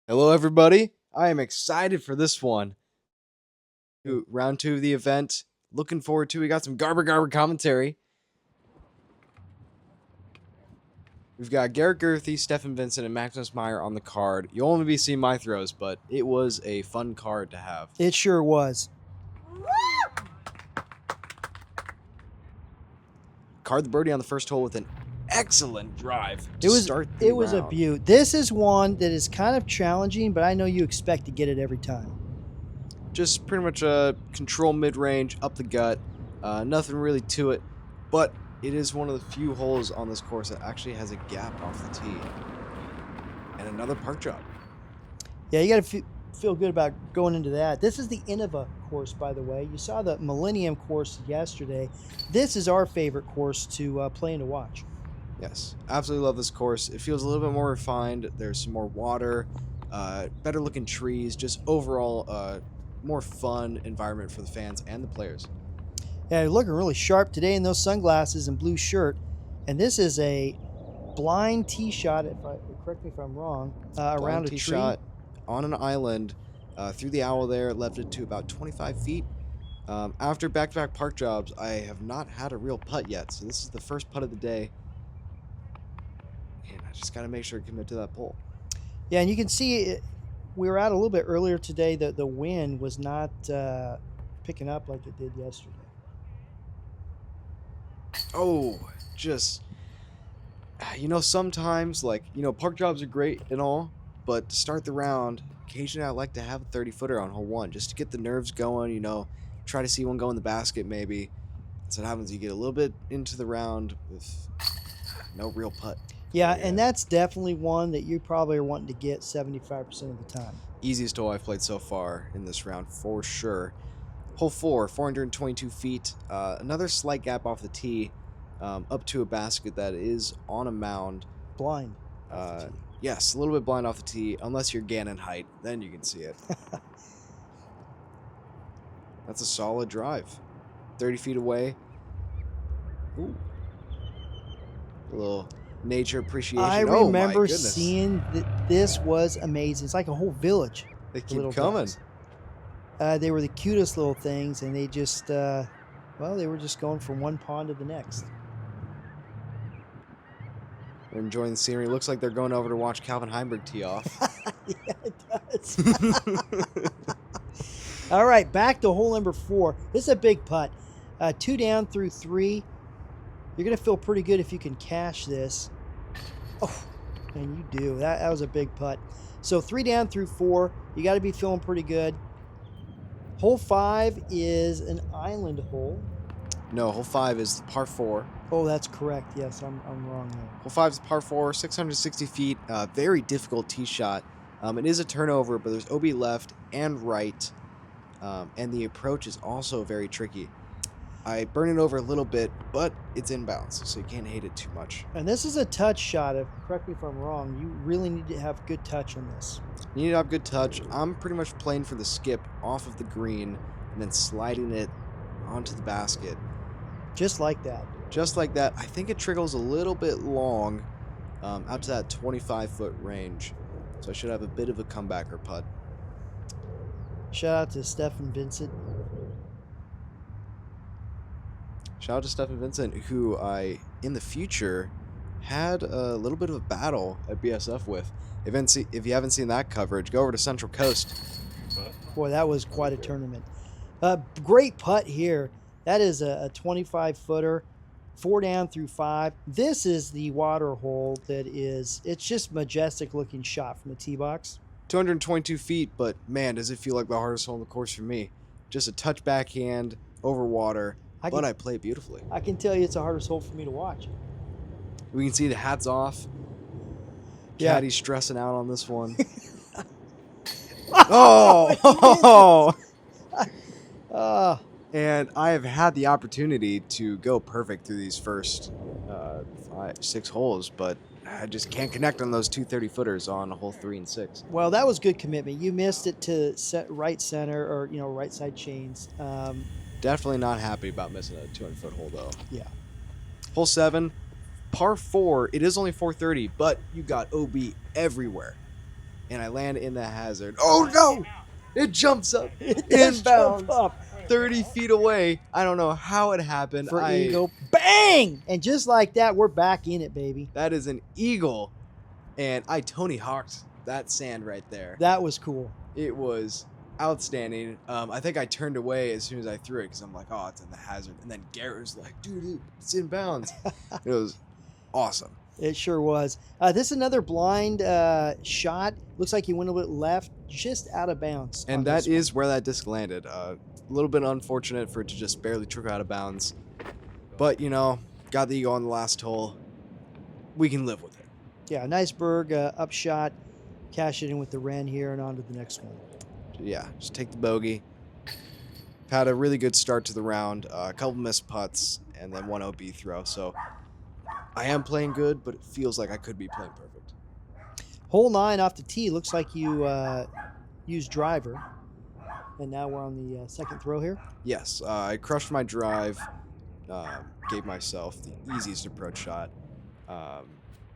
Hello, everybody. I am excited for this one. Round 2 of the event. Looking forward to. We got some Garber commentary. We've got Garrett Gerthy, Stefan Vincent, and Magnus Meyer on the card. You'll only be seeing my throws, but it was a fun card to have. It sure was. Card the birdie on the first hole with an excellent drive to It was start the it was a round. beaut. This is one that is kind of challenging, but I know you expect to get it every time. Just pretty much a control mid-range, up the gut. Nothing really to it, but it is one of the few holes on this course that actually has a gap off the tee. And another park job. Yeah, you got to feel good about going into that. This is the Innova course, by the way. You saw the Millennium course yesterday. This is our favorite course to play and to watch. Yes, absolutely love this course. It feels a little bit more refined. There's some more water, better looking trees, just overall more fun environment for the fans and the players. Yeah, you're looking really sharp today in those sunglasses and blue shirt. And this is a blind tee shot, correct me if I'm wrong, around a tee tree. Shot on an island through the owl there, left it to about 25 feet. After back-to-back park jobs, I have not had a real putt yet, so this is the first putt of the day. And I just got to make sure to commit to that pole. Yeah, and you can see we were out a little bit earlier today that the wind was not picking up like it did yesterday. Oh, just, sometimes, park jobs are great and all, but to start the round, occasionally I like to have a 30-footer on hole one just to get the nerves going, try to see one go in the basket maybe. So what happens, you get a little bit into the round with no real putt. Yeah, and that's definitely one that you probably are wanting to get 75% of the time. Easiest hole I've played so far in this round for sure. Hole 4, 422 feet. Another slight gap off the tee, up to a basket that is on a mound. Blind. Yes, a little bit blind off the tee, unless you're Gannon height, then you can see it. That's a solid drive. 30 feet away. Ooh. A little nature appreciation. I remember seeing that this was amazing. It's like a whole village. They keep coming. They were the cutest little things, and they just, they were just going from one pond to the next. They're enjoying the scenery. Looks like they're going over to watch Calvin Heimberg tee off. Yeah, it does. All right, back to hole number 4. This is a big putt. 2 down through 3. You're going to feel pretty good if you can cash this. Oh, and you do. That was a big putt. So 3 down through 4. You got to be feeling pretty good. Hole 5 is an island hole. No, hole 5 is par 4. Oh, that's correct. Yes, I'm wrong there. Hole 5 is par 4, 660 feet. Very difficult tee shot. It is a turnover, but there's OB left and right. And the approach is also very tricky. I burn it over a little bit, but it's inbounds, so you can't hate it too much. And this is a touch shot. Correct me if I'm wrong. You really need to have good touch on this. You need to have good touch. I'm pretty much playing for the skip off of the green and then sliding it onto the basket. Just like that. Just like that. I think it trickles a little bit long out to that 25-foot range. So I should have a bit of a comeback or putt. Shout out to Stefan Vincent. Shout out to Stefan Vincent, who I, in the future, had a little bit of a battle at BSF with. If you haven't seen that coverage, go over to Central Coast. Boy, that was quite a tournament. Great putt here. That is a 25-footer, 4 down through 5. This is the water hole it's just majestic-looking shot from the tee box. 222 feet, but man, does it feel like the hardest hole in the course for me. Just a touch backhand over water, but I play beautifully. I can tell you it's the hardest hole for me to watch. We can see the hats off. Yeah. Caddy's stressing out on this one. Oh! And I have had the opportunity to go perfect through these first 6 holes, but I just can't connect on those 230-footers on hole 3 and 6. Well, that was good commitment. You missed it to right center or right side chains. Definitely not happy about missing a 200-foot hole though. Yeah. Hole 7, par 4. It is only 430, but you got OB everywhere. and I land in the hazard. Oh no! It jumps up It does jump inbounds, up. 30 feet away. I don't know how it happened. For eagle. Bang! And just like that, we're back in it, baby. That is an eagle, and I Tony Hawked that sand right there. That was cool. It was outstanding. I think I turned away as soon as I threw it because I'm like, oh, it's in the hazard. And then Garrett was like, dude, it's in bounds. It was awesome. It sure was. This is another blind shot. Looks like he went a little left, just out of bounds. And that is where that disc landed. A little bit unfortunate for it to just barely trickle out of bounds. But, you know, got the eagle on the last hole. We can live with it. Yeah, nice berg, upshot. Cash it in with the Wren here and on to the next one. Yeah, just take the bogey. Had a really good start to the round. A couple missed putts and then one OB throw. So I am playing good, but it feels like I could be playing perfect. Hole 9 off the tee. Looks like you used driver. And now we're on the second throw here. Yes, I crushed my drive. Gave myself the easiest approach shot.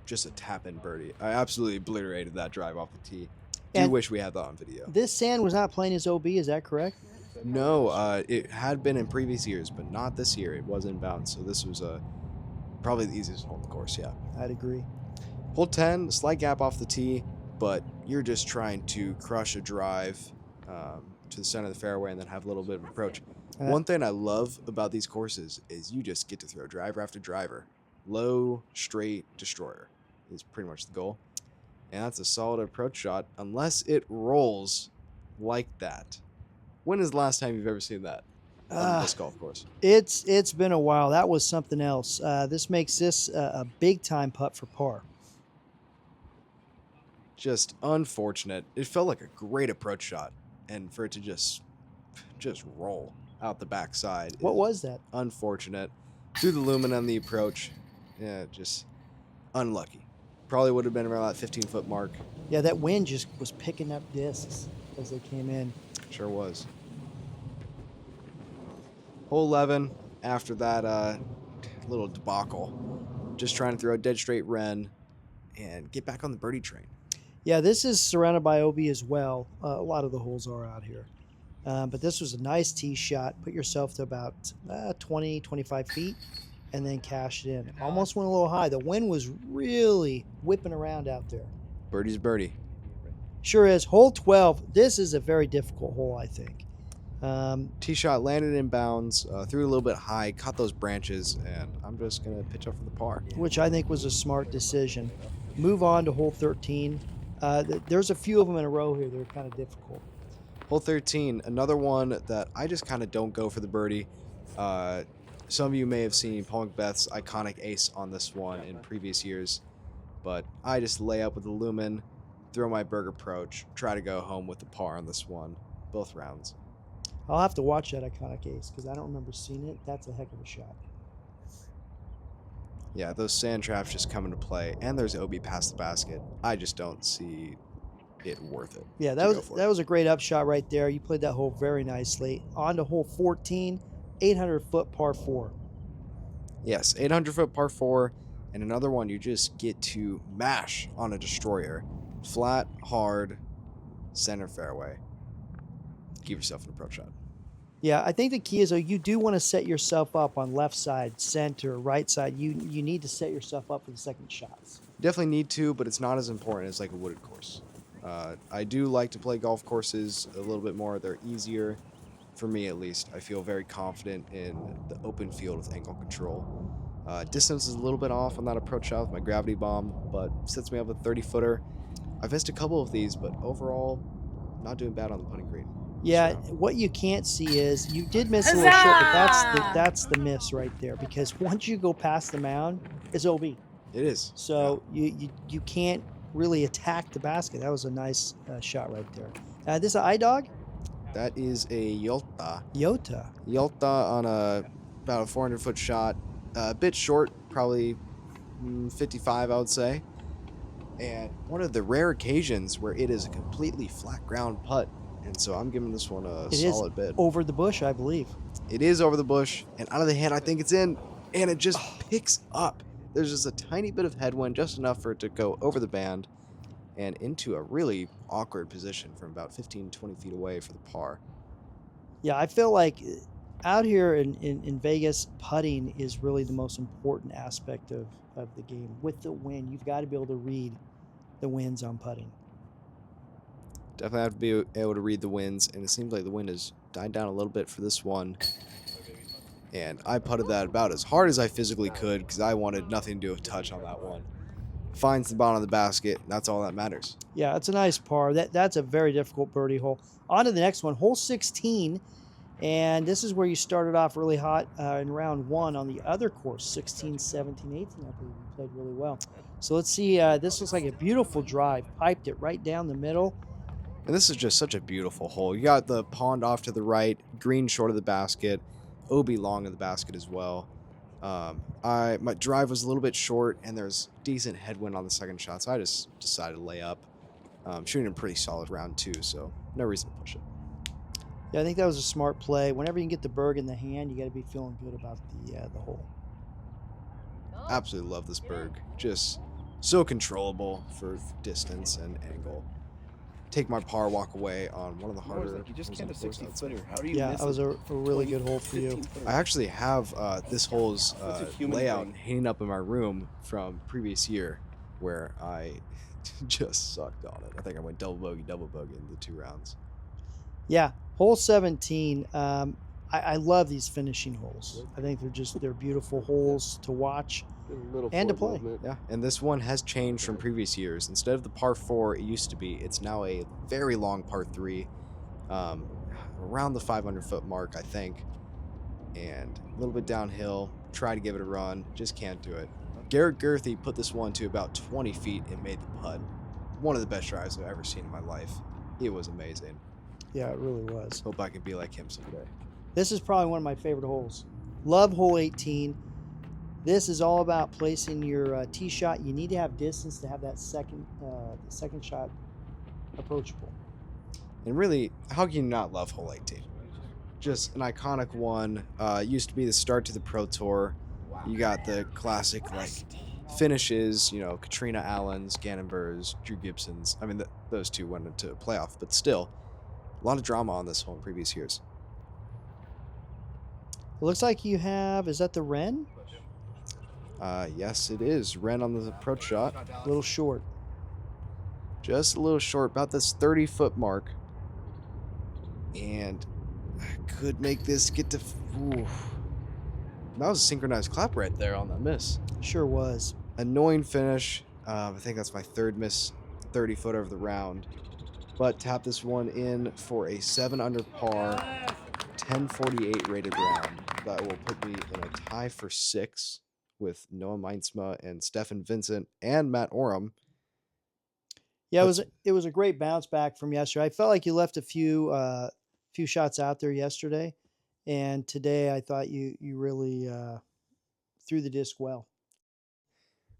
Just a tap-in birdie. I absolutely obliterated that drive off the tee. Do wish we had that on video. This sand was not playing as OB, is that correct? No, it had been in previous years, but not this year. It was inbound, so this was probably the easiest hole in the course, yeah. I'd agree. Hole 10, slight gap off the tee, but you're just trying to crush a drive to the center of the fairway and then have a little bit of approach. One thing I love about these courses is you just get to throw driver after driver. Low, straight, destroyer is pretty much the goal. And that's a solid approach shot, unless it rolls like that. When is the last time you've ever seen that on this golf course? It's been a while. That was something else. This makes this a big-time putt for par. Just unfortunate. It felt like a great approach shot, and for it to just roll out the backside. What was that? Unfortunate. Through the lumen on the approach. Yeah, just unlucky. Probably would have been around that 15-foot mark. Yeah, that wind just was picking up discs as they came in. Sure was. Hole 11, after that little debacle, just trying to throw a dead straight Wren and get back on the birdie train. Yeah, this is surrounded by OB as well. A lot of the holes are out here. But this was a nice tee shot. Put yourself to about 20, 25 feet and then cash it in. Almost went a little high. The wind was really whipping around out there. Birdie's birdie. Sure is. Hole 12. This is a very difficult hole, I think. Tee shot landed in bounds, threw a little bit high, caught those branches, and I'm just going to pitch up for the par. Which I think was a smart decision. Move on to hole 13. There's a few of them in a row here that are kind of difficult. Hole 13, another one that I just kind of don't go for the birdie. Some of you may have seen Paul McBeth's iconic ace on this one in previous years, but I just lay up with the lumen, throw my berg approach, try to go home with the par on this one, both rounds. I'll have to watch that iconic ace because I don't remember seeing it. That's a heck of a shot. Yeah, those sand traps just come into play, and there's OB past the basket. I just don't see it worth it. Yeah, that was a great upshot right there. You played that hole very nicely. On to hole 14, 800-foot par 4. Yes, 800-foot par 4, and another one you just get to mash on a destroyer. Flat, hard, center fairway. Give yourself an approach shot. Yeah, I think the key is, though, you do want to set yourself up on left side, center, right side. You need to set yourself up for the second shots. Definitely need to, but it's not as important as like a wooded course. I do like to play golf courses a little bit more. They're easier, for me at least. I feel very confident in the open field with ankle control. Distance is a little bit off on that approach shot with my gravity bomb, but sets me up a 30-footer. I've missed a couple of these, but overall, not doing bad on the putting green. Yeah, what you can't see is you did miss a little short, but that's the miss right there, because once you go past the mound, it's OB. It is. So you can't really attack the basket. That was a nice shot right there. This is an iDog? That is a Yolta. Yolta on about a 400-foot shot. A bit short, probably 55, I would say. And one of the rare occasions where it is a completely flat ground putt. And so I'm giving this one a solid bid. Over the bush, I believe. It is over the bush, and out of the hand, I think it's in. And it just picks up. There's just a tiny bit of headwind, just enough for it to go over the band. and into a really awkward position from about 15, 20 feet away for the par. Yeah, I feel like out here in Vegas, putting is really the most important aspect of the game. With the wind, you've got to be able to read the winds on putting. Definitely have to be able to read the winds, and it seems like the wind has died down a little bit for this one. And I putted that about as hard as I physically could because I wanted nothing to do with touch on that one. Finds the bottom of the basket, and that's all that matters. Yeah, it's a nice par. That's a very difficult birdie hole. On to the next one, hole 16. And this is where you started off really hot in round 1 on the other course, 16, 17, 18. I believe you played really well. So let's see. This looks like a beautiful drive. Piped it right down the middle. And this is just such a beautiful hole. You got the pond off to the right, green short of the basket, OB long of the basket as well. My drive was a little bit short, and there's decent headwind on the second shot, so I just decided to lay up. Shooting a pretty solid round 2, so no reason to push it. Yeah, I think that was a smart play. Whenever you can get the berg in the hand, you got to be feeling good about the hole. Absolutely love this berg. Just so controllable for distance and angle. Take my par, walk away on one of the harder. You just can't a 60-footer. How do you Yeah, miss that was it? a really good hole for you. I actually have this hole's That's a human layout thing. hanging up in my room from previous year, where I just sucked on it. I think I went double bogey in the 2 rounds. Yeah, hole 17. I love these finishing holes. I think they're beautiful holes to watch and to play. Yeah, and this one has changed from previous years. Instead of the par 4 it used to be, it's now a very long par 3, around the 500-foot mark, I think, and a little bit downhill. Try to give it a run, just can't do it. Garrett Gerthy put this one to about 20 feet and made the putt. One of the best drives I've ever seen in my life. It was amazing. Yeah, it really was. Hope I can be like him someday. This is probably one of my favorite holes. Love hole 18. This is all about placing your tee shot. You need to have distance to have that second shot approachable. And really, how can you not love hole 18? Just an iconic one. Used to be the start to the Pro Tour. You got the classic finishes, Katrina Allen's, Gannon Burr's, Drew Gibson's. I mean, those two went into a playoff, but still, a lot of drama on this hole in previous years. It looks like you have, is that the Wren? Yes, it is. Wren on the approach shot. A little short. Just a little short, about this 30-foot mark. And I could make this get to... Ooh. That was a synchronized clap right there on that miss. Sure was. Annoying finish. I think that's my 3rd miss 30-footer of the round. But tap this one in for a 7 under par, 1048 rated round. That will put me in a tie for 6 with Noah Meinsma and Stefan Vincent and Matt Oram. Yeah, it was a great bounce back from yesterday. I felt like you left a few shots out there yesterday, and today I thought you really threw the disc well.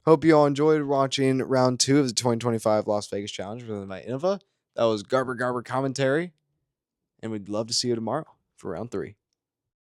Hope you all enjoyed watching round 2 of the 2025 Las Vegas Challenge with my Innova. That was Garber commentary, and we'd love to see you tomorrow for round 3.